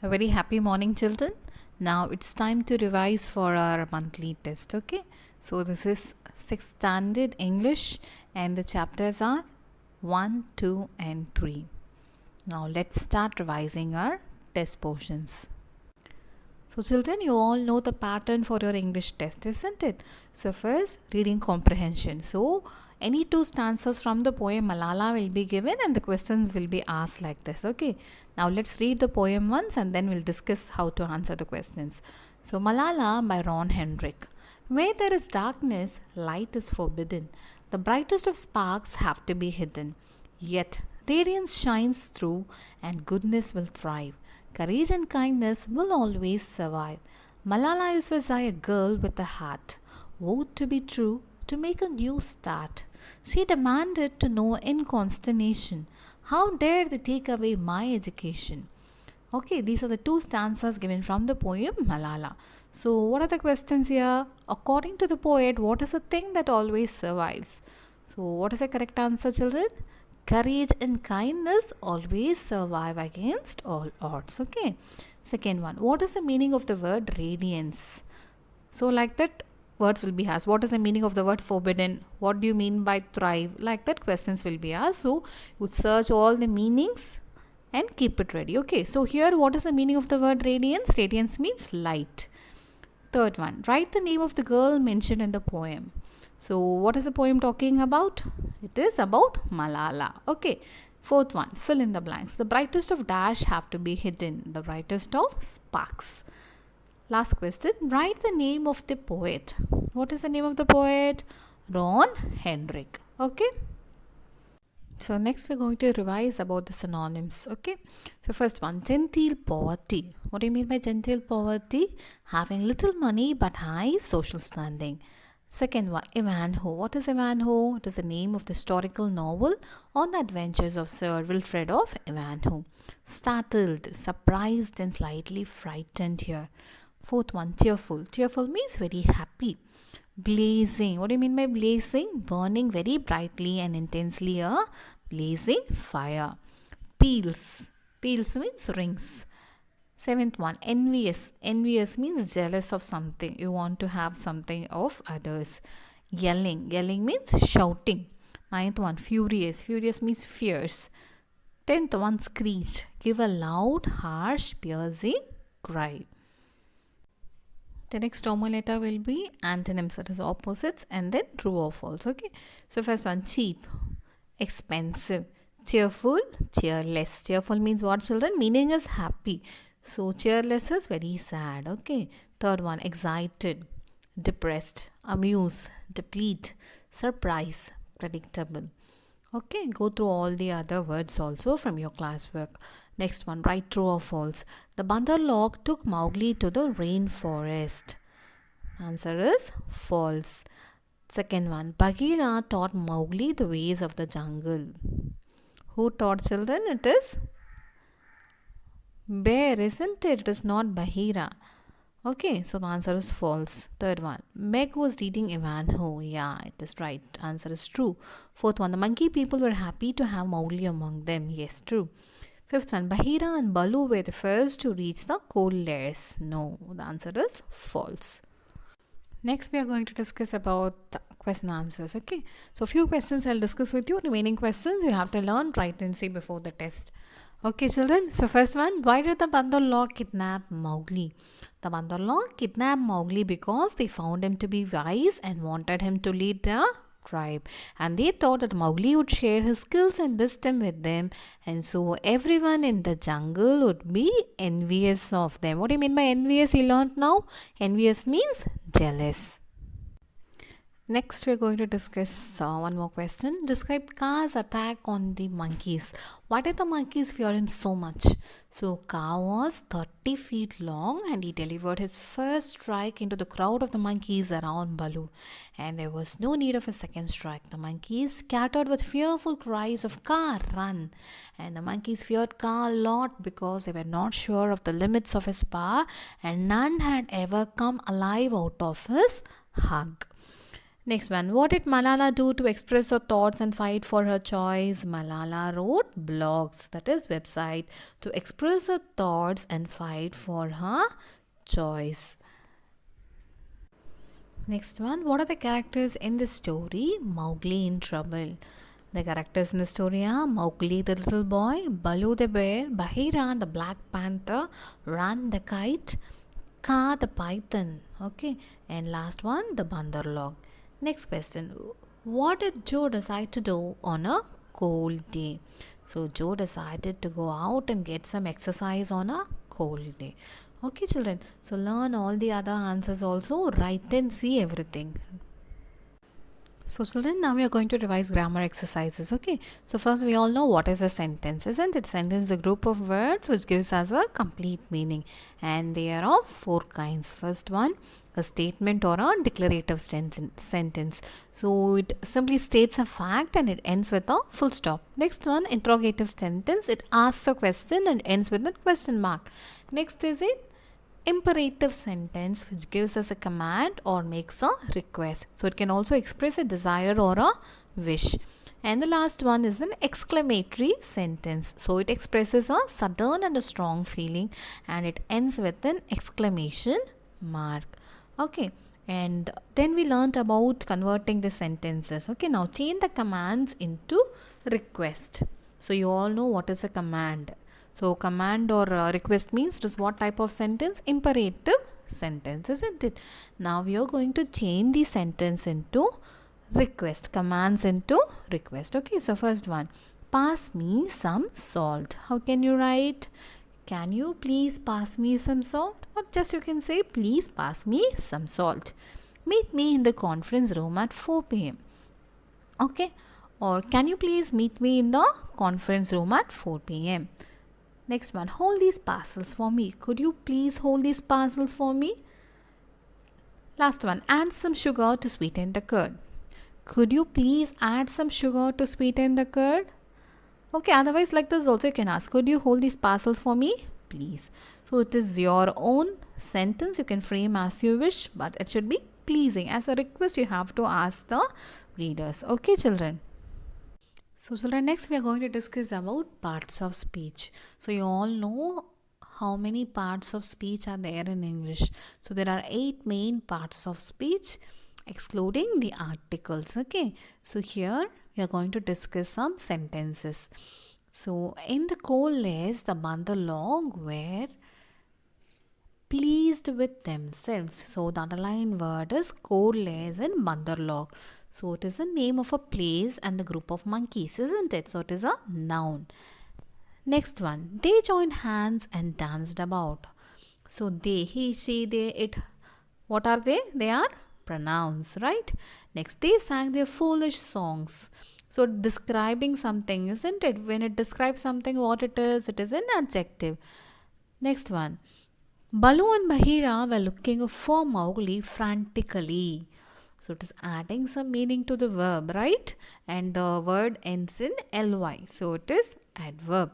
A very happy morning, children. Now it's time to revise for our monthly test. Okay, so this is 6th standard English, and the chapters are 1, 2, and 3. Now let's start revising our test portions. So children, you all know the pattern for your English test, isn't it? So first, reading comprehension. So any two stanzas from the poem Malala will be given and the questions will be asked like this. Okay. Now let's read the poem once and then we'll discuss how to answer the questions. So Malala by Ron Hendrick. Where there is darkness, light is forbidden. The brightest of sparks have to be hidden. Yet radiance shines through and goodness will thrive. Courage and kindness will always survive. Malala was a girl with a heart, vowed to be true, to make a new start. She demanded to know in consternation, how dare they take away my education? Okay, these are the two stanzas given from the poem Malala. So, what are the questions here? According to the poet, what is the thing that always survives? So, what is the correct answer, children? Courage and kindness always survive against all odds. Okay. Second one. What is the meaning of the word radiance? So like that words will be asked. What is the meaning of the word forbidden? What do you mean by thrive? Like that questions will be asked. So you search all the meanings and keep it ready. Okay. So here what is the meaning of the word radiance? Radiance means light. Third one. Write the name of the girl mentioned in the poem. So what is the poem talking about? It is about Malala. Okay. Fourth one, fill in the blanks. The brightest of dash have to be hidden. The brightest of sparks. Last question, write the name of the poet. What is the name of the poet? Ron Hendrick. Okay. So next we're going to revise about the synonyms. Okay. So first one, genteel poverty. What do you mean by genteel poverty? Having little money but high social standing. Second one, Ivanhoe. What is Ivanhoe? It is the name of the historical novel on the adventures of Sir Wilfrid of Ivanhoe. Startled, surprised and slightly frightened here. Fourth one, cheerful. Cheerful means very happy. Blazing. What do you mean by blazing? Burning very brightly and intensely a blazing fire. Peals. Peals means rings. Seventh one, envious. Envious means jealous of something. You want to have something of others. Yelling. Yelling means shouting. Ninth one, furious. Furious means fierce. 10th one, screech. Give a loud, harsh, piercing cry. The next formal letter will be antonyms, that is opposites, and then true or false. Okay. So first one, cheap, expensive. Cheerful, cheerless. Cheerful means what, children? Meaning is happy. So cheerless is very sad. Okay. Third one, excited, depressed, amuse, deplete, surprise, predictable. Okay. Go through all the other words also from your classwork. Next one, write true or false. The Bandar log took Mowgli to the rainforest. Answer is false. Second one, Bagheera taught Mowgli the ways of the jungle. Who taught, children? It is Bear, isn't it? It is not Bagheera. Okay, so the answer is false. Third one, Meg was reading Ivanhoe. Yeah, it is right. Answer is true. Fourth one, the monkey people were happy to have Mowgli among them. Yes, true. Fifth one, Bagheera and Baloo were the first to reach the coal layers. No, the answer is false. Next, we are going to discuss about question answers. Okay, so few questions I'll discuss with you. Remaining questions you have to learn, write and see before the test. Okay, children. So first one, why did the Bandar log kidnap Mowgli? The Bandar log kidnapped Mowgli because they found him to be wise and wanted him to lead their tribe. And they thought that Mowgli would share his skills and wisdom with them. And so everyone in the jungle would be envious of them. What do you mean by envious? You learned now? Envious means jealous. Next, we're going to discuss one more question. Describe Kaa's attack on the monkeys. Why did the monkeys fear him so much? So, Kaa was 30 feet long and he delivered his first strike into the crowd of the monkeys around Baloo. And there was no need of a second strike. The monkeys scattered with fearful cries of Kaa, run. And the monkeys feared Kaa a lot because they were not sure of the limits of his power and none had ever come alive out of his hug. Next one. What did Malala do to express her thoughts and fight for her choice? Malala wrote blogs, that is website, to express her thoughts and fight for her choice. Next one. What are the characters in the story Mowgli in Trouble? The characters in the story are Mowgli the little boy, Baloo the bear, Bagheera the black panther, Ran the kite, Kaa the python. Okay, and last one, the Bandarlog. Next question. What did Joe decide to do on a cold day? So Joe decided to go out and get some exercise on a cold day. Okay, children. So learn all the other answers also. Write and see everything. So children, now we are going to revise grammar exercises. Okay, so first we all know what is a sentence, isn't it? Sentence is a group of words which gives us a complete meaning, and they are of four kinds. First one, a statement or a declarative sentence. So it simply states a fact and it ends with a full stop. Next one, interrogative sentence. It asks a question and ends with a question mark. Next is a imperative sentence which gives us a command or makes a request. So it can also express a desire or a wish. And the last one is an exclamatory sentence. So it expresses a sudden and a strong feeling and it ends with an exclamation mark. Okay. And then we learnt about converting the sentences. Okay. Now change the commands into request. So you all know what is a command. So command or request means it is what type of sentence? Imperative sentence, isn't it? Now we are going to change the sentence into request. Commands into request. Okay, so first one. Pass me some salt. How can you write? Can you please pass me some salt? Or just you can say please pass me some salt. Meet me in the conference room at 4 p.m. Okay. Or can you please meet me in the conference room at 4 p.m. Next one, hold these parcels for me. Could you please hold these parcels for me? Last one, add some sugar to sweeten the curd. Could you please add some sugar to sweeten the curd? Okay, otherwise like this also you can ask, could you hold these parcels for me? Please. So it is your own sentence. You can frame as you wish, but it should be pleasing. As a request, you have to ask the readers. Okay, children. So children, next we are going to discuss about parts of speech. So you all know how many parts of speech are there in English. So there are 8 main parts of speech excluding the articles. Okay. So here we are going to discuss some sentences. So in the coalesce, the Bandarlog were pleased with themselves. So the underlined word is coalesce in Bandarlog. So it is the name of a place and the group of monkeys, isn't it? So it is a noun. Next one. They joined hands and danced about. So they, he, she, they, it. What are they? They are pronouns, right? Next, they sang their foolish songs. So describing something, isn't it? When it describes something, what it is an adjective. Next one. Baloo and Bagheera were looking for Mowgli frantically. So it is adding some meaning to the verb, right? And the word ends in ly. So it is adverb.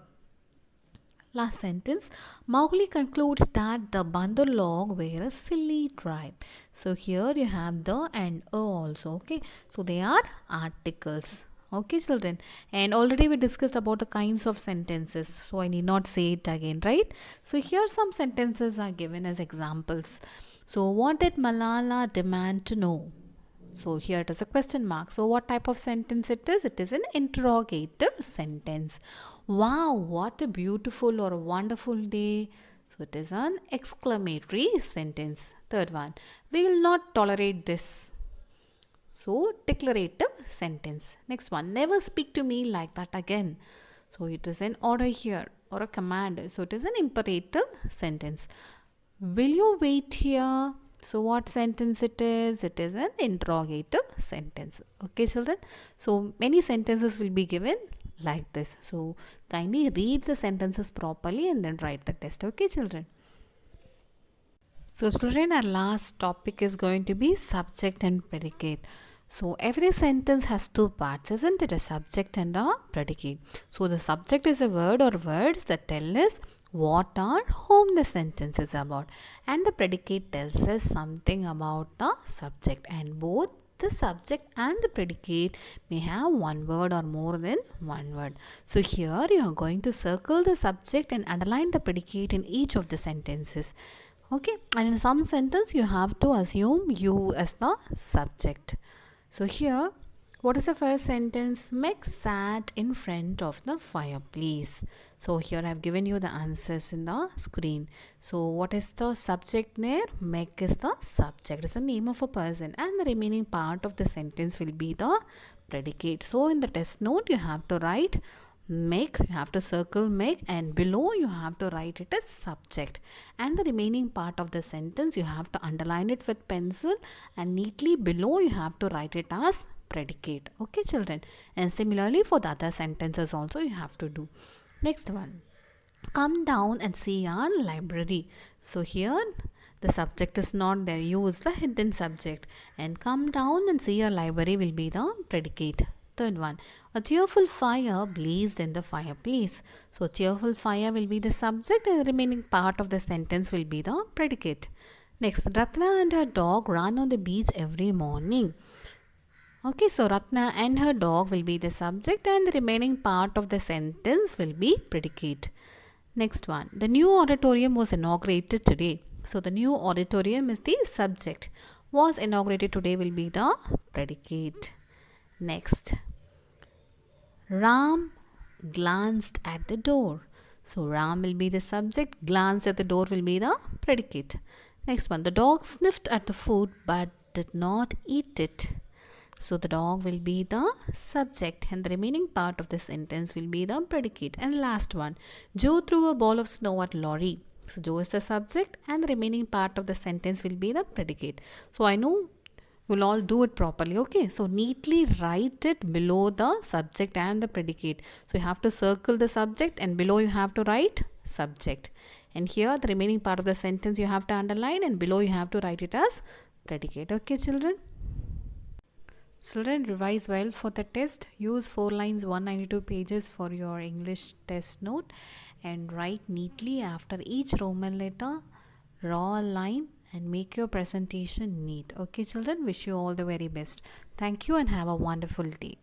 Last sentence. Mowgli concluded that the Bandarlog were a silly tribe. So here you have the and a also. Okay. So they are articles. Okay, children. And already we discussed about the kinds of sentences. So I need not say it again, right? So here some sentences are given as examples. So what did Malala demand to know? So here it is a question mark. So what type of sentence it is? It is an interrogative sentence. Wow, what a beautiful or a wonderful day. So it is an exclamatory sentence. Third one, we will not tolerate this. So declarative sentence. Next one, never speak to me like that again. So it is an order here or a command. So it is an imperative sentence. Will you wait here? So what sentence it is? It is an interrogative sentence. Okay, children. So many sentences will be given like this. So kindly read the sentences properly and then write the test. Okay, children. So children, our last topic is going to be subject and predicate. So every sentence has 2 parts, isn't it? A subject and a predicate. So the subject is a word or words that tell us what or whom the sentence is about, and the predicate tells us something about the subject, and both the subject and the predicate may have one word or more than one word. So here you are going to circle the subject and underline the predicate in each of the sentences. Okay, and in some sentence you have to assume you as the subject. So here, what is the first sentence? Meg sat in front of the fireplace. So here I have given you the answers in the screen. So what is the subject there? Meg is the subject. It's the name of a person, and the remaining part of the sentence will be the predicate. So in the test note you have to write Meg, you have to circle Meg, and below you have to write it as subject, and the remaining part of the sentence you have to underline it with pencil, and neatly below you have to write it as predicate. Okay children, and similarly for the other sentences also you have to do. Next one, come down and see our library. So here the subject is not there, you is the hidden subject, and come down and see our library will be the predicate. Third one, a cheerful fire blazed in the fireplace. So cheerful fire will be the subject, and the remaining part of the sentence will be the predicate. Next, Ratna and her dog run on the beach every morning. Okay, so Ratna and her dog will be the subject, and the remaining part of the sentence will be predicate. Next one, the new auditorium was inaugurated today. So the new auditorium is the subject. Was inaugurated today will be the predicate. Next, Ram glanced at the door. So Ram will be the subject, glanced at the door will be the predicate. Next one, the dog sniffed at the food but did not eat it. So the dog will be the subject, and the remaining part of the sentence will be the predicate. And last one, Joe threw a ball of snow at Laurie. So Joe is the subject, and the remaining part of the sentence will be the predicate. So I know you'll all do it properly. Okay, so neatly write it below the subject and the predicate. So you have to circle the subject, and below you have to write subject, and here the remaining part of the sentence you have to underline, and below you have to write it as predicate. Okay children, revise well for the test. Use 4 lines 192 pages for your English test note, and write neatly after each Roman letter. Draw a line and make your presentation neat. Okay children, wish you all the very best. Thank you and have a wonderful day.